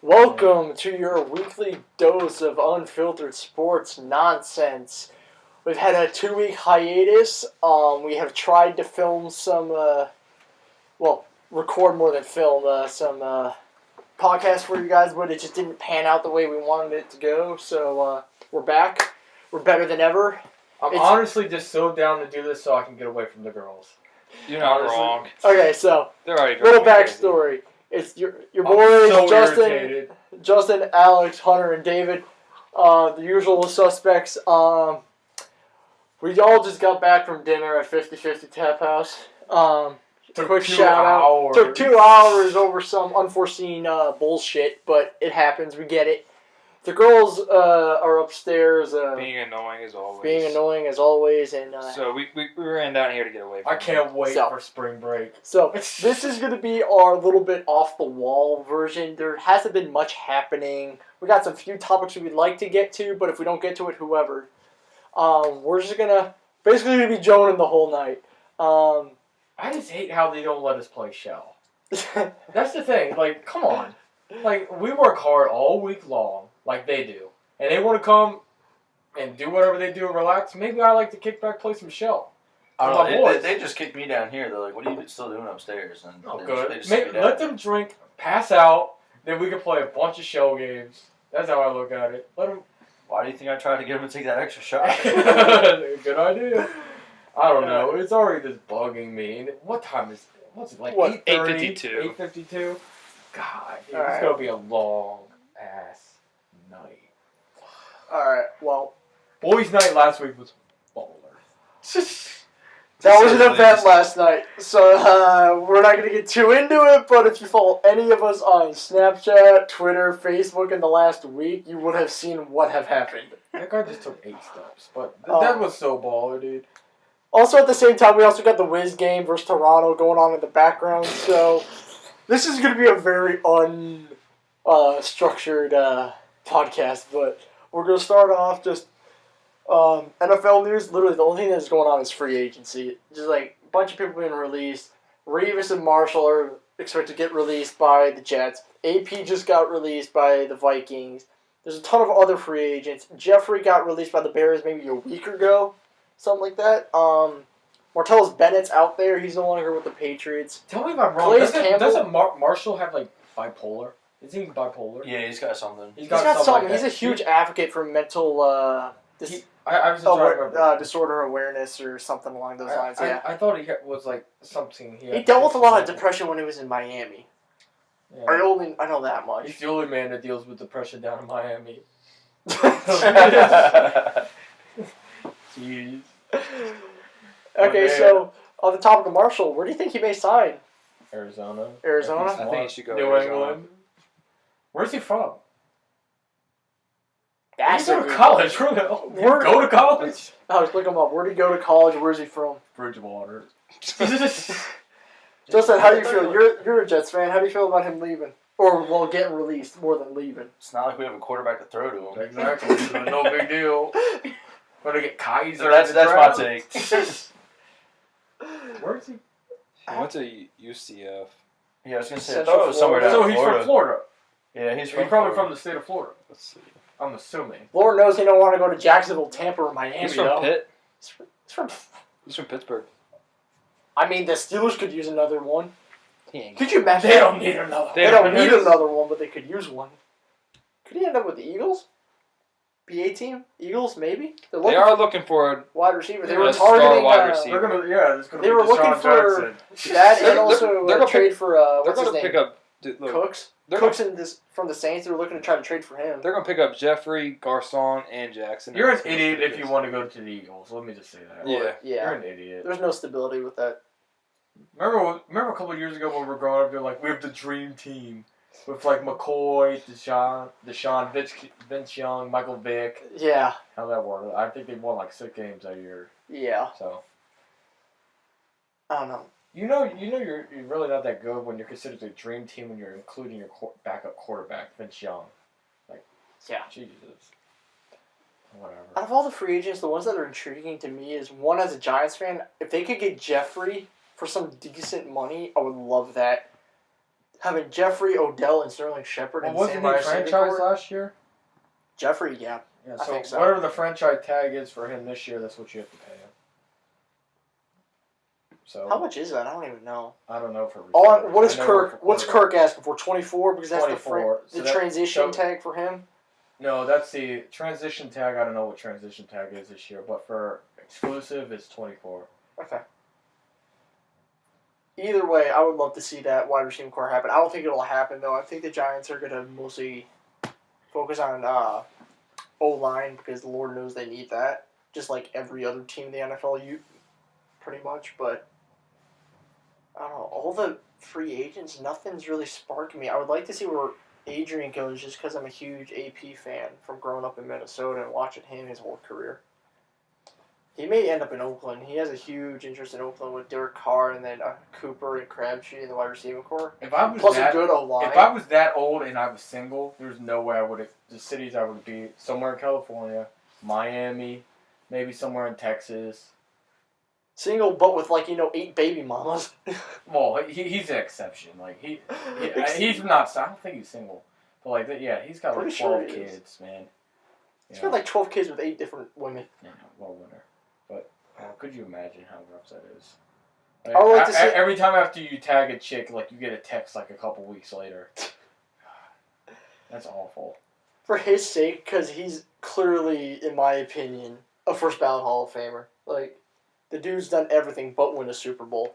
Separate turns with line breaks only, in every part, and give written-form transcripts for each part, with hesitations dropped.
Welcome to your weekly dose of unfiltered sports nonsense. We've had a 2-week hiatus. We have tried to film some, record more than film, some podcasts for you guys, but it just didn't pan out the way we wanted it to go. So we're back. We're better than ever.
I'm honestly just so down to do this so I can get away from the girls.
You're not wrong.
Okay, so
They're already
little backstory. It's your boys,
so
Justin,
irritated.
Alex, Hunter, and David. The usual suspects. We all just got back from dinner at 50/50 Tap House. Quick shout out. Took 2 hours over some unforeseen bullshit, but it happens. We get it. The girls are upstairs.
Being annoying as always.
and
so we ran down here to get away from
I can't wait for spring break.
So this is going to be our little bit off the wall version. There hasn't been much happening. We got some few topics we'd like to get to, but if we don't get to it, whoever. We're just gonna basically be joning the whole night.
I just hate how they don't let us play Chel. That's the thing. Like, come on. Like, we work hard all week long, like they do, and they want to come and do whatever they do and relax. Maybe I like to kick back, play some Chel.
I don't know. They just kicked me down here. They're like, "What are you still doing upstairs?" And
good. Let them drink, pass out, then we can play a bunch of Chel games. That's how I look at it. Let them.
Why do you think I tried to get them to take that extra shot?
Good idea. I don't know. It's already just bugging me. And what time is? What's it like?
8:52.
8:52. God, dude,
All right.
It's gonna be a long ass night.
All right. Well,
Boys' night last week was baller.
that was an event last night, so we're not gonna get too into it. But if you follow any of us on Snapchat, Twitter, Facebook in the last week, you would have seen what have happened.
That guy just took 8 steps, but that was so baller, dude.
Also, at the same time, we also got the Wiz game versus Toronto going on in the background. So this is going to be a very unstructured podcast. But we're going to start off just NFL news. Literally, the only thing that's going on is free agency. Just like a bunch of people being released. Revis and Marshall are expected to get released by the Jets. AP just got released by the Vikings. There's a ton of other free agents. Jeffrey got released by the Bears maybe a week ago. Something like that. Martellus Bennett's out there. He's no longer with the Patriots.
Tell me if I'm wrong. Doesn't Marshall have, like, bipolar? Is he bipolar?
Yeah, he's got something.
He's got something.
He's a huge advocate for mental
I was just trying to remember.
disorder awareness or something along those lines. Yeah.
I thought he was, like, something.
He dealt with a lot of depression when he was in Miami.
Yeah.
I know that much.
He's the only man that deals with depression down in Miami. Jeez.
Okay, so on the topic of Marshall, where do you think he may sign?
Arizona.
I think he should go to
New
Arizona.
England. Where's he from?
That's
Go to college. Go to college?
I was looking him up. Where did he go to college? Where's he from?
Bridgewater.
Justin, how do you feel? You're a Jets fan. How do you feel about him leaving? Or, getting released more than leaving?
It's not like we have a quarterback to throw to him.
Exactly. No big deal. Gonna get Kaiser.
That's my take.
Where is he?
He went to UCF.
Yeah, I was gonna say. I
Central
thought it was somewhere down
So
in
he's
Florida.
from Florida.
Yeah, he's
Probably
Florida.
from the state of Florida.
Let's see.
I'm assuming.
Lord knows he don't want to go to Jacksonville, Tampa, or Miami.
He's from
though.
Pitt.
He's from
Pittsburgh.
I mean, the Steelers could use another one.
He ain't.
Could you imagine?
They don't need another.
They don't need another one, but they could use one. Could he end up with the Eagles? PA team? Eagles, maybe?
They are looking for a
wide receiver. They
Yeah,
were
a star
targeting.
wide receiver.
They were looking for that and also
they're gonna
trade for
they're
what's his
going to
name?
pick up. Look,
Cooks.
they're
Cooks from the Saints. They were looking to try to trade for him.
They're going to pick up Jeffrey, Garcon, and Jackson.
You're an idiot if you want to go to the Eagles. Let me just say that.
Yeah.
Yeah.
You're an idiot.
There's no stability with that.
Remember a couple of years ago when we were growing up, they're like, we have the dream team. With like McCoy, Deshaun, Vince Young, Michael Vick.
Yeah.
How that worked. I think they won like 6 games that year.
Yeah.
So
I don't know.
you know you're really not that good when you're considered the dream team when you're including your backup quarterback, Vince Young. Like,
yeah.
Jesus. Whatever.
Out of all the free agents, the ones that are intriguing to me is one as a Giants fan. If they could get Jeffrey for some decent money, I would love that. having Jeffrey, Odell, and Sterling Shepard
Well,
in the
wasn't
same
he
wide receiving
franchised
core.
last year?
Jeffrey, yeah.
Yeah,
I
so
think so.
whatever the franchise tag is for him this year, that's what you have to pay him. So
How much is that? I don't even know.
I don't know for
What is
I know
Kirk?
for
What's
quarterback.
Kirk asking for? 24 because that's
24.
the
So that-
transition
so-
tag for him.
No, that's the transition tag. I don't know what transition tag is this year, but for exclusive, it's 24.
Okay. Either way, I would love to see that wide receiving core happen. I don't think it'll happen though. I think the Giants are gonna mostly focus on O-line because the Lord knows they need that. Just like every other team in the NFL, pretty much. But I don't know. All the free agents, nothing's really sparking me. I would like to see where Adrian goes, just because I'm a huge AP fan from growing up in Minnesota and watching him his whole career. He may end up in Oakland. He has a huge interest in Oakland with Derek Carr and then Cooper and Crabtree in the wide receiving core.
If I was
Plus
that,
a good O-line.
if I was that old and I was single, there's no way I would have. The cities I would be somewhere in California, Miami, maybe somewhere in Texas.
Single, but with 8 baby mamas.
Well, he's an exception. Like he's not. I don't think he's single, but like that. Yeah, he's got like
Pretty
12
sure he is.
kids, man.
He's got 12 kids with 8 different women.
Yeah, well, winner. But could you imagine how rough that is?
I would like to see-
every time after you tag a chick, like you get a text like a couple weeks later. That's awful.
For his sake, because he's clearly, in my opinion, a first ballot Hall of Famer. Like, the dude's done everything but win a Super Bowl.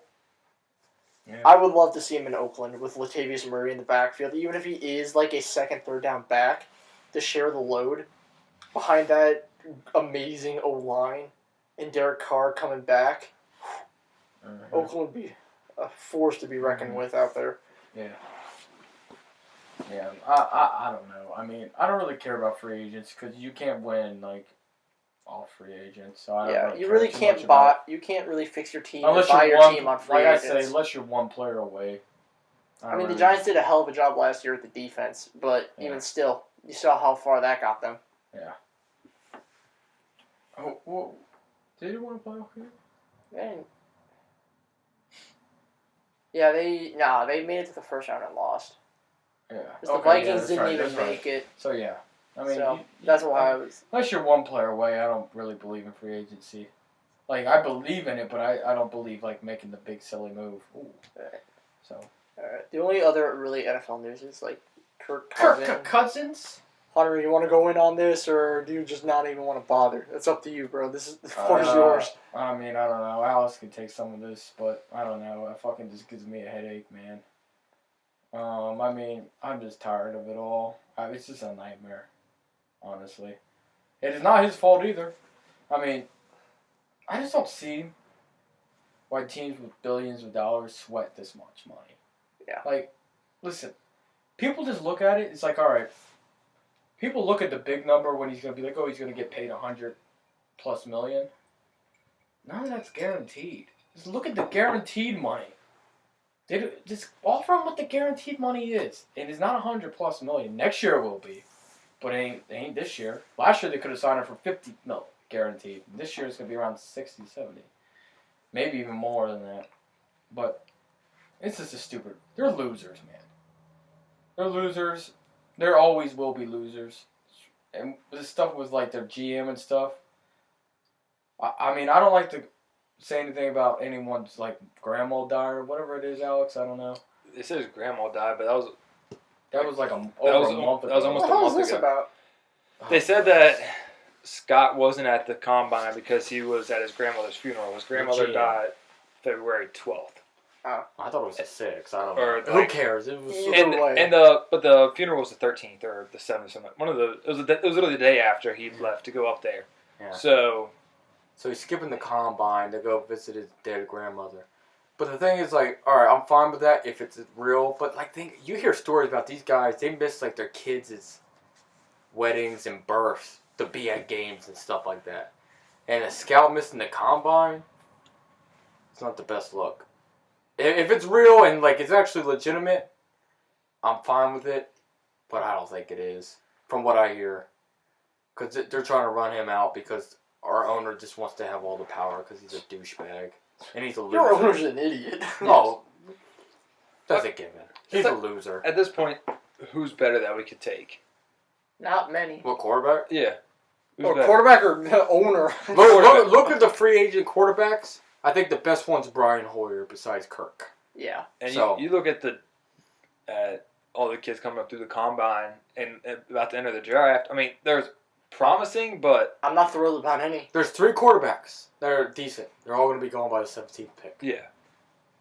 Yeah.
I would love to see him in Oakland with Latavius Murray in the backfield, even if he is like a second, third down back, to share the load behind that amazing O-line and Derek Carr coming back. Oakland would be a force to be reckoned with out there.
Yeah. Yeah, I don't know. I mean, I don't really care about free agents because you can't win like all free agents. So I don't
You
care
really
too
can't
much
buy.
about-
You can't really fix your team
unless
and buy
you're
your
one,
team on free
like
agents.
I say, unless you're one player away.
I mean, the Giants did a hell of a job last year with the defense, but even still, you saw how far that got them.
Yeah. Oh, well, did you want to play okay?
Man. Yeah, they made it to the first round and lost.
Yeah.
Because the Vikings didn't even make it.
So yeah, I mean,
So that's why I was.
Unless you're one player away, I don't really believe in free agency. Like I believe in it, but I don't believe like making the big silly move. Ooh.
Right.
So.
Alright. The only other really NFL news is like Kirk Cousins.
Cousins.
Hunter, you want to go in on this, or do you just not even want to bother? It's up to you, bro. The floor is yours.
I mean, I don't know. Alice could take some of this, but I don't know. It fucking just gives me a headache, man. I mean, I'm just tired of it all. It's just a nightmare, honestly. It is not his fault either. I mean, I just don't see why teams with billions of dollars sweat this much money.
Yeah.
Like, listen, people just look at it. It's like, all right. People look at the big number when he's going to be like, oh, he's going to get paid $100+ million. None of that's guaranteed. Just look at the guaranteed money. Just offer him what the guaranteed money is. And it's not $100+ million. Next year it will be. But it ain't this year. Last year they could have signed him for $50 million guaranteed. This year it's going to be around 60, 70. Maybe even more than that. But it's just a stupid. They're losers, man. They're losers. There always will be losers. And this stuff was like their GM and stuff. I mean, I don't like to say anything about anyone's like grandma died or whatever it is, Alex. I don't know.
They said his grandma died, but that was
like a month ago.
that was almost
What the
a
hell is
month
this
ago.
about?
They said that Scott wasn't at the combine because he was at his grandmother's funeral. His grandmother
GM.
died February 12th.
I thought it was the 6th. I don't
Or
know.
like-
Who cares? It was.
Either way.
But the funeral was the 13th or the 7th. Something. It was literally the day after he left to go up there.
Yeah.
So
he's skipping the combine to go visit his dead grandmother. But the thing is, like, all right, I'm fine with that if it's real. But like, you hear stories about these guys. They miss like their kids' weddings and births to be at games and stuff like that. And a scout missing the combine, it's not the best look. If it's real and like it's actually legitimate, I'm fine with it. But I don't think it is, from what I hear. Because they're trying to run him out because our owner just wants to have all the power because he's a douchebag. And he's a loser.
Your owner's an idiot.
No. That's a given. He's a loser.
At this point, who's better that we could take?
Not many.
What, quarterback?
Yeah. Who's
Or
better?
quarterback or owner.
Look at the free agent quarterbacks. I think the best one's Brian Hoyer besides Kirk.
Yeah.
And
So-
you look at all the kids coming up through the combine and about to enter the draft. I mean, there's promising, but
I'm not thrilled about any.
There's 3 quarterbacks that are decent. They're all going to be gone by the 17th pick.
yeah.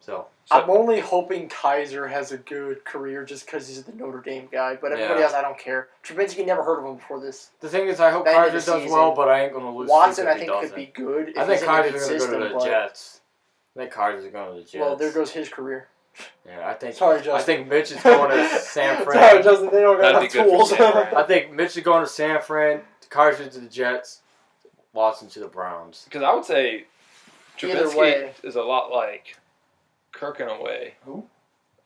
So
I'm only hoping Kaiser has a good career just because he's the Notre Dame guy. But everybody
Yeah.
else, I don't care. Trubinsky, never heard of him before this.
the thing is, I hope
End of
Kaiser
the
does
season.
well, but I ain't going to lose.
Watson,
sleep
I
if he
think, could
doesn't.
be good. If
I think
he's in a
Kaiser's
good
going to go
system,
to the
but-
Jets. I think Kaiser's going to the Jets.
Well, there goes his career.
Yeah, I think.
Sorry, Justin.
I think Mitch is going to San
Sorry,
Fran.
Justin, they don't got
That'd
enough
be good for
tools.
San Fran.
I think Mitch is going to San Fran. Kaiser to the Jets. Watson to the Browns.
Because I would say
Either
Trubinsky
way.
is a lot like Kirk in a way.
Who?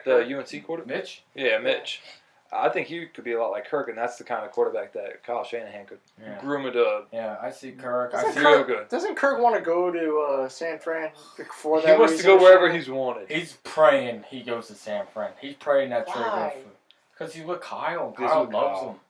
The UNC quarterback?
Mitch.
Yeah, Mitch. I think he could be a lot like Kirk, and that's the kind of quarterback that Kyle Shanahan could
Yeah.
groom into.
Yeah, I see Kirk. I
Doesn't
see.
real good.
Doesn't Kirk want to go to San Fran before
He
that?
wants to
reason
go
or
wherever
something?
he's wanted.
He's praying he goes to San Fran. He's praying that trade
Why?
goes through. Because he's with Kyle.
He's
Kyle
with
loves
Kyle.
him.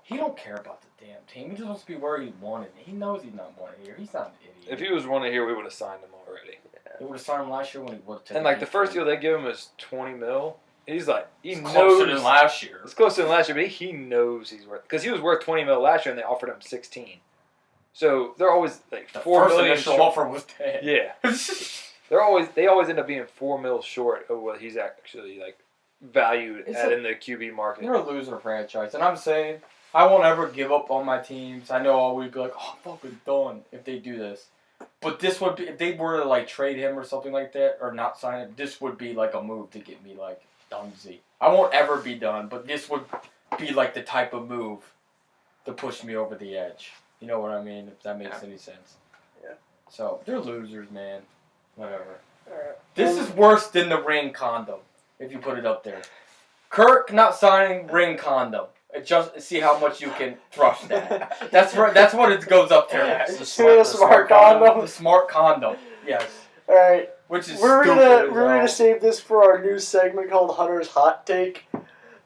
He don't care about the damn team. He just wants to be where he wanted. He knows he's not wanted here. He's not an idiot.
If he was wanted here, we would have signed him already.
He would have signed him last year when he would have
And like the first deal they give him is $20 million. He's like he
It's
knows
closer than last year.
It's closer than last year, but he knows he's worth because he was worth $20 million last year, and they offered him 16. So they're always like
The
$4
first
million
initial
short.
offer was 10.
Yeah, they always end up being $4 million short of what he's actually like valued at in the QB market.
You're a loser franchise, and I'm saying I won't ever give up on my teams. I know I'll always be like, oh, I'm fucking done if they do this. But this would be if they were to like trade him or something like that, or not sign him. This would be like a move to get me like dunsy. I won't ever be done, but this would be like the type of move to push me over the edge. You know what I mean? If that makes any sense.
Yeah.
So they're losers, man. Whatever.
Alright.
This is worse than the ring condom, if you put it up there. Kirk not signing ring condom. Just see how much you can thrust that. That's right. That's what it goes up there.
Yeah,
as.
the smart condom.
The smart condom. Yes.
All right,
Which is
we're
stupid.
gonna
as
we're
hell.
gonna save this for our new segment called Hunter's Hot Take.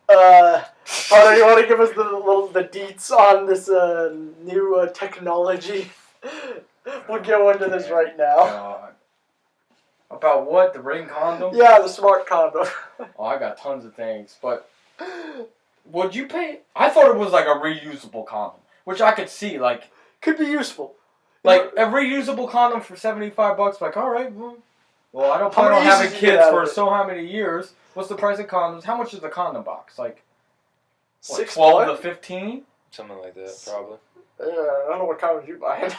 Hunter, you want to give us the deets on this new technology? We'll go into this right now.
God. About what? The ring condom?
Yeah, the smart condom.
Oh, I got tons of things, but would you pay? I thought it was like a reusable condom, which I could see, like
Could be useful.
a reusable condom for $75. Like, all right, well, I don't
How
plan
many
on having
uses you get
kids
out
for
of it?
so how many years. What's the price of condoms? How much is the condom box? Like, what,
6
12
bucks?
to 15?
Something like that, probably.
I don't know what condoms you buy.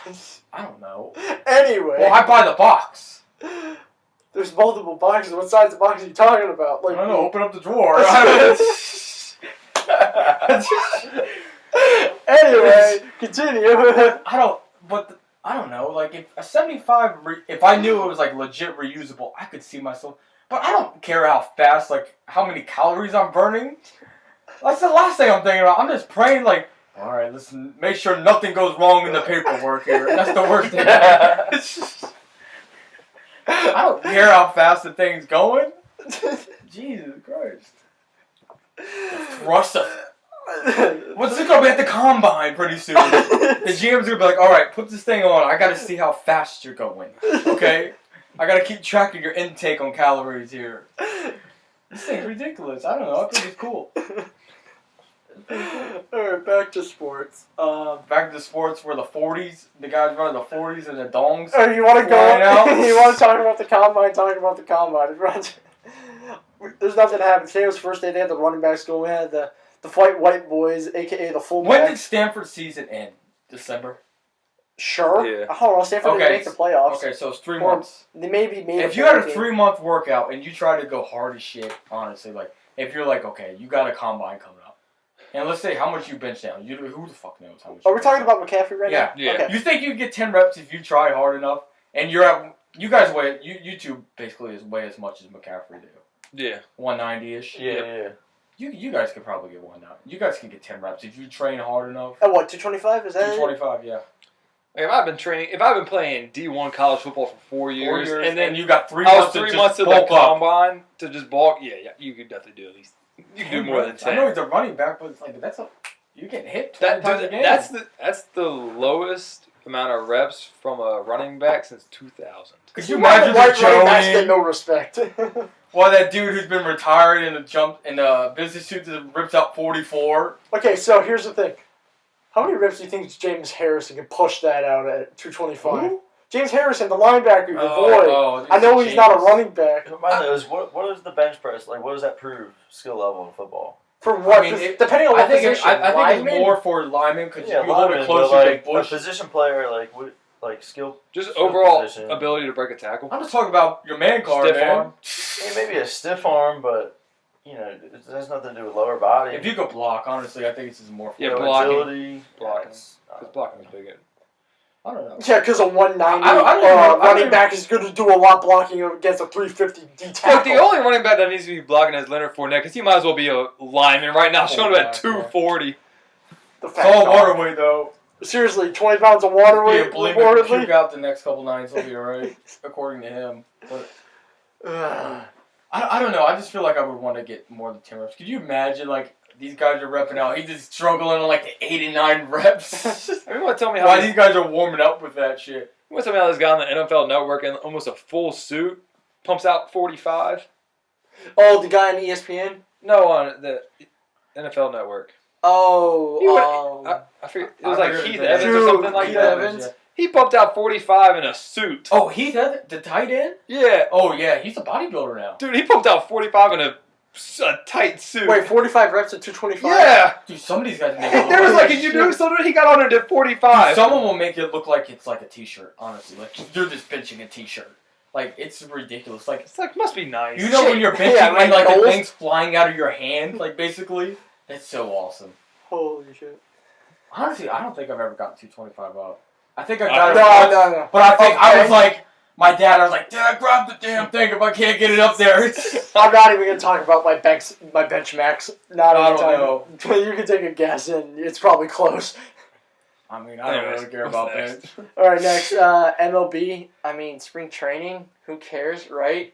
I don't know.
Anyway,
Well, I buy the box.
there's multiple boxes. What size of box are you talking about?
I
Like,
don't know. Open up the drawer.
Anyway, continue.
I don't know. Like if a 75, if I knew it was like legit reusable, I could see myself. But I don't care how fast, like how many calories I'm burning. That's the last thing I'm thinking about. I'm just praying, like, all right, listen, make sure nothing goes wrong in the paperwork here. That's the worst thing. I don't care how fast the thing's going. Jesus Christ. Thrust of. What's it gonna be at the combine pretty soon? The GM's gonna be like, all right, put this thing on. I gotta see how fast you're going. Okay? I gotta keep track of your intake on calories here. This thing's ridiculous. I don't know. I think it's cool.
Alright, back to sports.
Back to sports where the 40s, the guys running the 40s and the dongs.
Oh, you want to
Flying
go?
out.
You want to talk about the combine? Talk about the combine. There's nothing that happened. Today was the first day. They had the running backs go. We had the Fight White Boys, aka the fullbacks.
When did Stanford's season end? December?
Sure.
Yeah.
I don't know. Stanford didn't make the playoffs.
Okay, so it's 3
Or
months.
They maybe made.
If you had a 3-month workout and you try to go hard as shit, honestly, like, if you're like, okay, you got a combine coming up, and let's say how much you bench down, who the fuck knows how much?
Are
you
we talking
bench
about McCaffrey right
Yeah.
now?
Yeah.
Okay.
You think you can get 10 reps if you try hard enough, and you're at, you guys weigh, you two basically weigh as much as McCaffrey do.
Yeah.
190-ish.
Yeah.
You guys could probably get 190. You guys can get 10 reps if you train hard enough.
At what? 225? Is that?
225, yeah.
Like if I've been playing D1 college football for 4 years,
and then you got 3
I
months
was 3
to
months
just
to the
bulk up.
combine to just bulk. Yeah, you could definitely do at least. You can do more than 10.
I know he's a running back, but it's like you get hit 20 times a game.
That's the lowest amount of reps from a running back since 2000.
Could you imagine the
running backs get
Joey?
no respect.
Well, that dude who's been retired in a business suit that rips out 44.
Okay, so here's the thing. How many reps do you think James Harrison can push that out at 225?
Who?
James Harrison, the linebacker, your boy. I know he's
James.
not a running back.
What is the bench press? Like, what does that prove skill level in football?
For what?
I mean,
Depending on what
I think
position.
I think
lineman?
it's more for linemen because
Yeah,
you hold it
lineman,
closer
but, like,
to Bush.
a position player, like skill.
Just
skill
overall
position.
ability to break a tackle.
I'm just talking about your man card,
Stiff
man.
arm.
I mean, maybe a stiff arm, but it has nothing to do with lower body.
If you could block, honestly, I think it's just more for
Yeah, blocking.
agility,
Blocking.
it's
Because blocking is big.
I don't know.
Yeah, because a 190
I don't
running
even-
back is going to do a lot blocking against a 350 D tackle.
But the only running back that needs to be blocking is Leonard Fournette because he might as well be a lineman right now, showing him at 240.
The
It's
fat
all
dog.
water weight, though.
Seriously, 20 pounds of water
Be
weight,
a bulimic and puke
reportedly.
out the next couple nights. He'll be alright, according to him. But I don't know. I just feel like I would want to get more than 10 reps. Could you imagine, like, these guys are repping out. He's just struggling on, like, the 89 reps.
I mean, you want to tell me how
Why these guys are warming up with that shit?
you want to tell me how this guy on the NFL Network in almost a full suit pumps out 45?
Oh, the guy on ESPN?
No, on the NFL Network.
Oh,
I forget. It was
I
like
heard
Keith
that.
Evans or
Dude,
something like
Keith
that.
Evans?
He pumped out 45 in a suit.
Oh, he's at the tight end?
Yeah.
Oh, yeah. He's a bodybuilder now.
Dude, he pumped out 45 in a tight suit.
wait, 45 reps at 225?
Yeah.
Dude, some of these guys make it look
There was like,
shit.
did you do something? He got on it at 45.
Dude, some of them will make it look like it's like a t-shirt, honestly. Like, you're just benching a t-shirt. Like, it's ridiculous. Like,
It's like, must be nice.
you know when you're benching
Yeah,
and, like, the
goals.
thing's flying out of your hand? Like, basically? That's so awesome.
Holy shit.
Honestly, I don't think I've ever gotten 225 up. I think I
No,
got it once,
no.
but I think I
Okay.
was like, my dad, I was like, Dad, grab the damn thing if I can't get it up there.
I'm not even going to talk about my bench max. Not
I
even
don't
talking. You can take a guess, and it's probably close.
I mean, I don't
Anyways,
really care
what's
about
next?
bench.
All right, next, MLB. I mean, spring training. Who cares, right?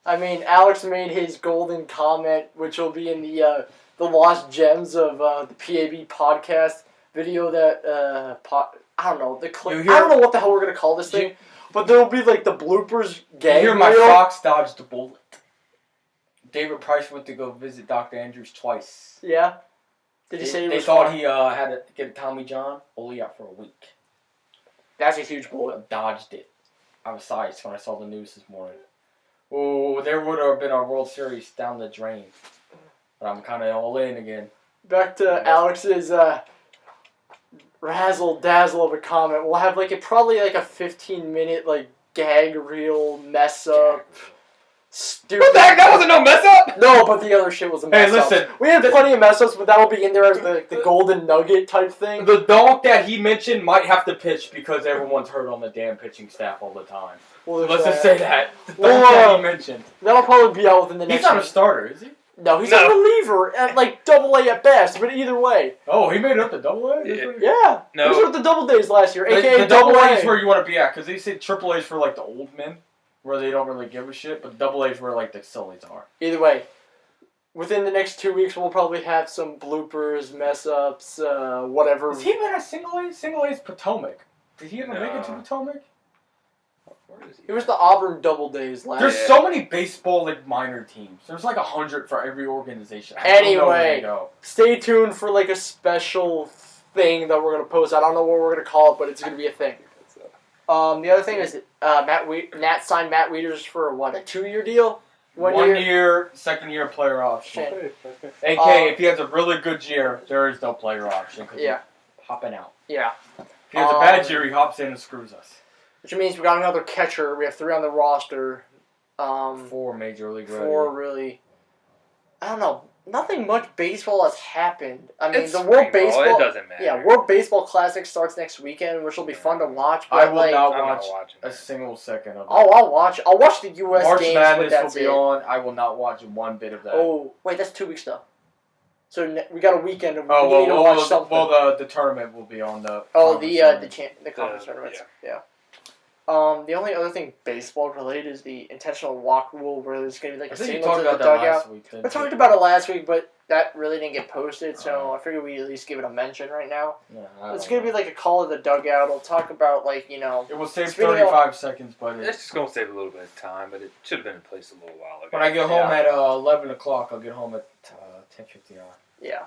I mean, Alex made his golden comment, which will be in the Lost Gems of the PAB podcast video that I don't know the clip. I don't know what the hell we're gonna call this thing, but there will be like the bloopers
You
gag
hear my
reel.
fox dodged a bullet. David Price went to go visit Dr. Andrews twice.
Yeah. Did he say he
They
was
thought
fine?
he had to get a Tommy John, only out for a week.
That's a huge bullet.
Dodged it. I was sized when I saw the news this morning. Oh, there would have been our World Series down the drain. But I'm kind of all in again.
Back to Alex's razzle dazzle of a comment. We'll have probably a 15-minute gag reel mess up. Stupid.
What the heck? That wasn't no mess up?
No, but the other shit was a mess up.
listen.
We had plenty of mess ups, but that'll be in there as the golden nugget type thing.
The dog that he mentioned might have to pitch because everyone's hurt on the damn pitching staff all the time.
Well, there's
Let's
that.
just say that. The dog
Well,
that he mentioned.
That'll probably be out within the
He's
next
not a
week.
starter, is he?
No, he's
No.
a reliever at double A at best, but either way.
Oh, he made it up to double A?
Yeah.
Yeah.
No.
Those were the double days last year, aka
The double
double
A is
A.
where you want to be at, because they say triple A is for the old men, where they don't really give a shit, but double A is where the sillies are.
Either way, within the next 2 weeks, we'll probably have some bloopers, mess ups, whatever.
Has he been at single A? Single A is Potomac. Did he ever make it to
No.
Potomac?
Where is he?
It was the Auburn double days last
There's
year.
so many baseball minor teams. There's 100 for every organization. I don't know where
Anyway.
they go.
Stay tuned for a special thing that we're gonna post. I don't know what we're gonna call it, but it's gonna be a thing. The other thing is Nat signed Matt Wieters for a 2-year deal.
1 year, second year player option.
Shit.
AK, if he has a really good year, there is no player option because
Yeah.
he's hopping out.
Yeah.
If he has a bad year, he hops in and screws us.
Which means we got another catcher. We have 3 on the roster.
4 major league ready.
4 really. I don't know. Nothing much baseball has happened. I mean,
It's
the World
spring ball,
Baseball.
It doesn't matter.
Yeah, World Baseball Classic starts next weekend, which will be fun to watch. But
I will not
I'm not
watch
watching
a
that.
single second of it.
Oh, I'll watch. I'll watch the U.S.
March
games, but
Madness will
that's
be
it.
on. I will not watch one bit of that.
Oh, wait, that's 2 weeks though. So we got a weekend of
Oh,
we need to watch something.
well, the tournament will be on the.
The conference tournaments. Yeah. The only other thing baseball related is the intentional walk rule, where there's gonna be like
I
a
think you
signal
talked
to the
about that
dugout.
last week.
I talked about it last week, but that really didn't get posted, so I figured we at least give it a mention right now.
Yeah,
It's gonna be like a call of the dugout. It'll talk about
It will save
speaking of-
35 seconds, but
It's just gonna save a little bit of time, but it should have been in place a little while ago.
when I get home at 11 o'clock, I'll get home at 10:59.
yeah.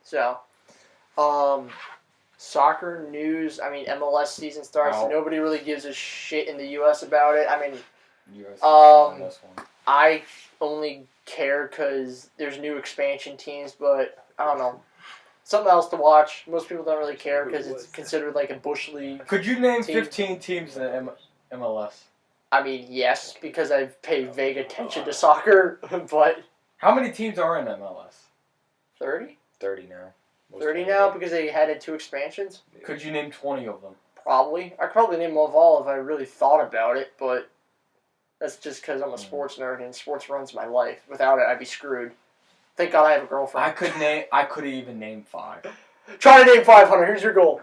So.
Soccer news. I mean, MLS season starts.
Wow.
Nobody really gives a shit in the U.S. about it. I mean,
US
Um,
this one.
I only care because there's new expansion teams, but I don't know. Something else to watch. Most people don't really care because it's considered like a bush league.
Could you name
team.
15 teams in the MLS?
I mean, yes, because I've paid vague attention to soccer, but
How many teams are in MLS?
30?
30 now.
30 now because they had 2 expansions?
Could you name 20 of them?
Probably. I could probably name them all if I really thought about it, but that's just because I'm a sports nerd and sports runs my life. Without it, I'd be screwed. Thank God I have a girlfriend.
I could even name 5.
Try to name 500. Here's your goal.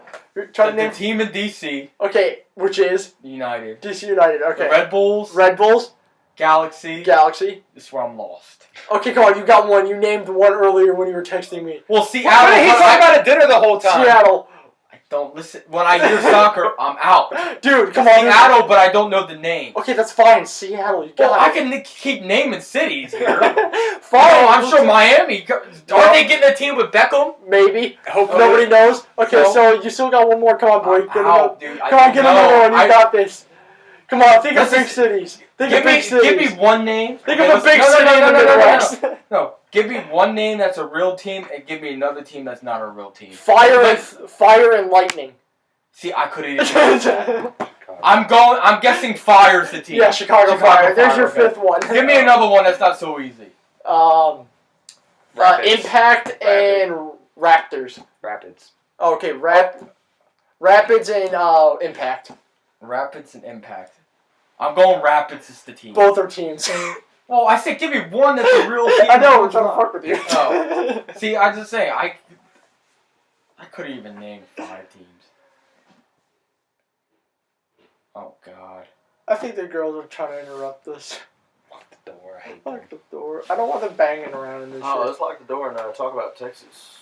Try to
The
name.
team in DC,
Okay, which is
United.
DC United. Okay.
The Red Bulls,
Red Bulls,
Galaxy.
Galaxy.
This is where I'm lost.
Okay, come on. You got one. You named one earlier when you were texting me.
Well,
What
Seattle.
did he talk about at dinner the whole time?
Seattle.
I don't listen. When I hear soccer, I'm out.
Dude, come on.
Seattle, but I don't know the name.
Okay, that's fine. Seattle. You
Well,
got
I
it.
can keep naming cities here.
Fine.
Oh, I'm sure Miami. Aren't they getting a team with Beckham?
Maybe.
Hopefully.
Nobody knows. Okay,
No.
so you still got one more. Come on, boy.
I'm out, dude.
Come on, get another one. You got this. Come on, think of
This
big
is-
cities. Think of big cities.
Give me one name.
Think
Okay,
of a big
no,
city
no,
in
no,
the
no, no, no, no,
Midwest.
no. Give me one name that's a real team, and give me another team that's not a real team.
Fire and lightning.
See, I could have. I'm guessing Fire's the team.
Yeah, Chicago Fire. There's your
okay.
5th one.
Give me another one that's not so easy.
Rapids.
Impact and Raptors.
Rapids.
Okay, Rapids and Impact.
Rapids and Impact. I'm going Rapids as the team.
Both are teams.
Oh, I said give me one that's a real team.
I know, I'm trying to fuck with you.
Oh. See, I just say I could even name 5 teams. Oh God.
I think the girls are trying to interrupt us.
Lock the door. I hate
Lock the door. I don't want them banging around in this
Oh,
shit.
let's lock the door and talk about Texas.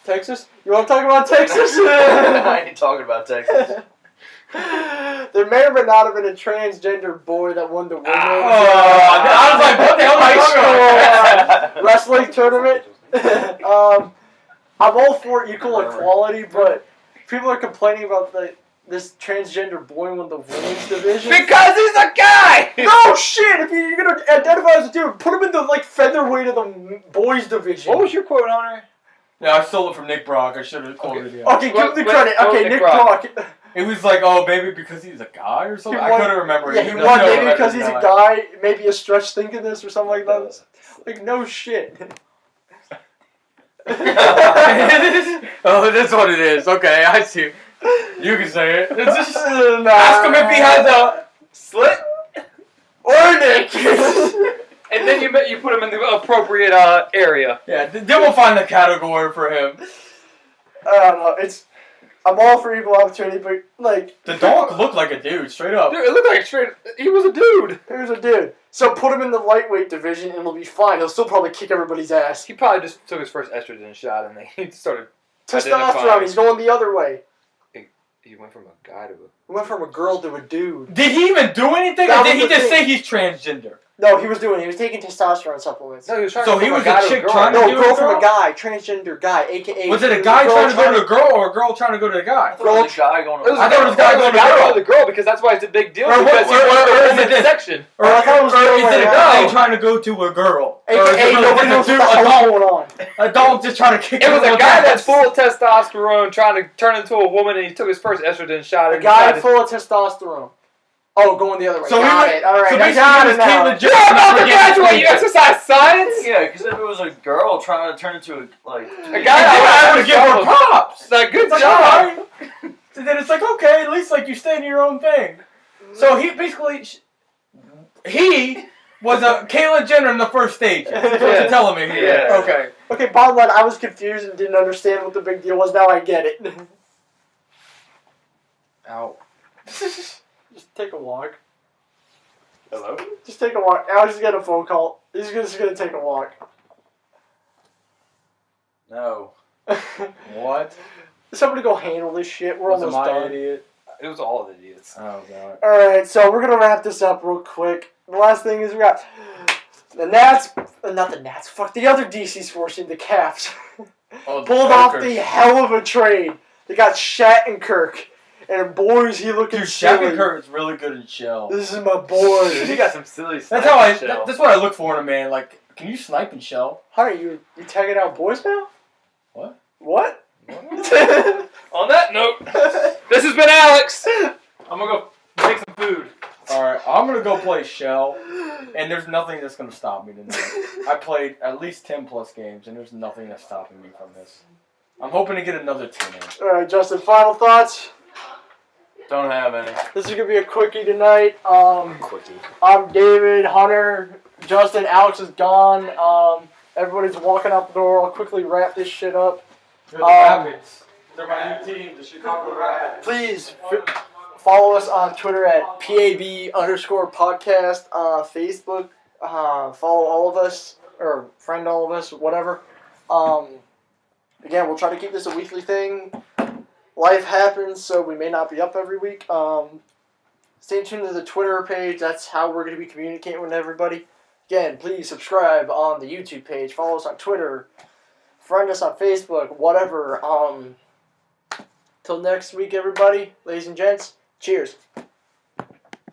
Texas? You want to talk about Texas?
I ain't talking about Texas.
There may or may not have been a transgender boy that won the women's
I was like, what the hell am I talking about?
wrestling tournament. I'm all for equal equality, but people are complaining about this transgender boy won the women's division.
Because he's a guy!
No shit! If you're gonna identify as a dude, put him in the featherweight of the boys division.
What was your quote, Hunter?
Yeah, I stole it from Nick Brock. I should have quoted him.
Okay, give him the
What-
credit.
what
Okay,
was
Nick
Nick
Brock.
It was like, oh, maybe because he's a guy or something.
He won-
I couldn't remember.
Yeah, he
No,
won
no,
maybe
no,
because
no,
he's
no.
a guy. Maybe a stretch thinking this or something like that. Like no shit.
Oh, that's what it is. Okay, I see. You can say it. It's just,
Nah.
ask him if he has a slit.
Or Nick.
And then you put him in the appropriate area.
Yeah, then we'll find the category for him.
I don't know. I'm all for equal opportunity, but like
The dog looked like a dude, straight up.
Dude, it looked like straight. He was a dude.
here's a dude. So put him in the lightweight division, and he'll be fine. He'll still probably kick everybody's ass.
He probably just took his first estrogen shot and then he started.
Testosterone.
identifying.
He's going the other way.
He went from a guy to a.
He went from a girl to a dude.
Did he even do anything,
That
or did
was
he
the
just
thing.
say he's transgender?
No, he was taking testosterone supplements.
No, he was trying
So
to
he
go
was
from a guy
a
to
chick
girl.
trying to
No,
do
girl
a
from
girl?
a guy, transgender guy, aka.
Was it a guy trying to go to a girl, or a girl trying to go to a guy?
I thought it was a guy going
It was
to
I thought it was a guy going to girl.
the girl because that's why it's a big deal.
Or
Because
what-
he went
or
to
is
the
it
women's
this?
section.
Or,
I thought it was
or
the
is
other
it a
way
guy
around.
trying to go to a girl? Or is
AKA
it
nobody knows what the hell's going on.
a dog just trying to kick
It was a
everyone's
guy
ass?
that's full of testosterone trying to turn into a woman, and he took his first estrogen shot.
A
And
guy
decided,
full of testosterone. Oh, going the other way.
So
got
he
it. All right,
so
I
basically
got
he
it
was
now.
Caitlyn
You're
Jenner.
about to graduate. You exercise science.
Yeah, because if it was a girl trying to turn into a
A guy
I
I
would give her props.
Like, good
It's like,
job.
alright. So then it's like, okay, at least like you stay in your own thing. So he basically, he Was Caitlyn Jenner in the first stage? That's what
Yes.
you're telling me here.
Yes.
Okay.
Okay, bottom line, I was confused and didn't understand what the big deal was. Now I get it.
Ow.
Just take a walk.
Hello?
Just take a walk. Alex is getting a phone call. He's just gonna take a walk.
No.
What?
Somebody go handle this shit. We're
Was
almost
I
done.
idiot?
It was all idiots.
Oh god.
Alright, so we're gonna wrap this up real quick. The last thing is we got the Nats, not the Nats, fuck, the other DC sports team, the Caps,
Oh, the
pulled off
Jokers.
the hell of a trade. They got Shattenkirk, and boys, he looking
Dude,
silly.
Shattenkirk is really good in Shell.
This is my boy.
He got some silly stuff.
That's how that's what I look for in a man. Like, can you snipe in Shell?
Honey, you tagging out boys now?
What?
What?
On that note, this has been Alex. I'm gonna go make some food.
Alright, I'm gonna go play Shell, and there's nothing that's gonna stop me tonight. I played at least 10 plus games, and there's nothing that's stopping me from this. I'm hoping to get another 10 in.
Alright, Justin, final thoughts?
Don't have any.
This is gonna be a quickie tonight.
Quickie.
I'm David, Hunter, Justin, Alex is gone. Everybody's walking out the door. I'll quickly wrap this shit up.
They're the Rapids. They're my new team, the Chicago Rapids.
Please follow us on Twitter at PAB_podcast. Facebook, follow all of us, or friend all of us, whatever. Again, we'll try to keep this a weekly thing. Life happens, so we may not be up every week. Stay tuned to the Twitter page. That's how we're going to be communicating with everybody. Again, please subscribe on the YouTube page. Follow us on Twitter. Friend us on Facebook. Whatever. Till next week, everybody. Ladies and gents, cheers.